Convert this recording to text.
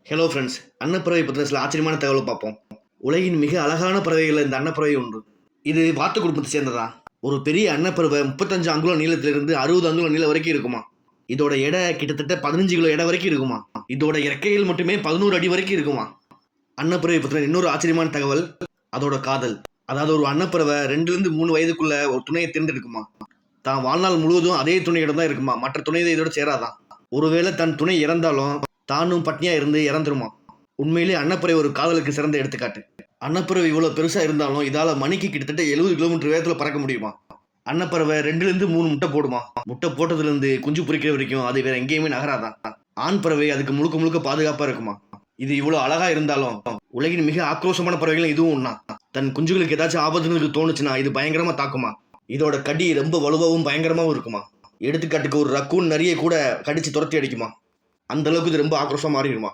Hello friends, அன்னப்பறவை பற்றின சில ஆச்சரியமான தகவலை பார்ப்போம். உலகின் மிக அழகான பறவைகளில் இந்த அன்னப்பறவை ஒன்று. இது வாத்து குடும்பத்தை சேர்ந்ததா. ஒரு பெரிய அன்னப்பறவை 35 அங்குலம் நீளத்திலிருந்து 60 அங்குலம் நீளம் வரைக்கும் இருக்குமா. இதோட எடை கிட்டத்தட்ட 15 கிலோ எடை வரைக்கும் இருக்குமா. இதோட இறக்கைகள் மட்டுமே 11 அடி வரைக்கும் இருக்குமா. அன்னப்பறவை பற்றின இன்னொரு ஆச்சரியமான தகவல் அதோட காதல். அதாவது ஒரு அன்னப்பறவை 2லிருந்து 3 வயதுக்குள்ள ஒரு துணையை தேர்ந்தெடுக்குமா. தான் வாழ்நாள் முழுவதும் அதே துணையிடம் தான் இருக்குமா. மற்ற துணை இதோட சேராதான். ஒருவேளை தன் துணை இறந்தாலும் தானும் பட்னியா இருந்து இறந்துருமா. உண்மையிலே அன்னப்பறவை ஒரு காதலுக்கு சிறந்த எடுத்துக்காட்டு. அன்னப்பறவை இவ்வளவு பெருசா இருந்தாலும் இதால மணிக்கு கிட்டத்தட்ட 70 கிலோமீட்டர் வேகத்துல பறக்க முடியுமா. அன்னப்பறவை 2லிருந்து 3 முட்டை போடுமா. முட்டை போட்டதுல இருந்து குஞ்சு பொரிக்கிற வரைக்கும் அது வேற எங்கேயுமே நகராதான். ஆண் பறவை அதுக்கு முழுக்க முழுக்க பாதுகாப்பா இருக்குமா. இது இவ்வளவு அழகா இருந்தாலும் உலகின் மிக ஆக்ரோஷமான பறவைகள் இதுவும் ஒண்ணா. தன் குஞ்சுகளுக்கு ஏதாச்சும் ஆபத்துன்னு தோணுச்சுன்னா இது பயங்கரமா தாக்குமா. இதோட கடி ரொம்ப வலுவாகவும் பயங்கரமாவும் இருக்குமா. எடுத்துக்காட்டுக்கு ஒரு ரக்கூன் நரியை கூட கடிச்சு துரத்தி அடிக்குமா. அந்த அளவுக்கு இது ரொம்ப ஆக்ரோஷமா மாறிடுமா.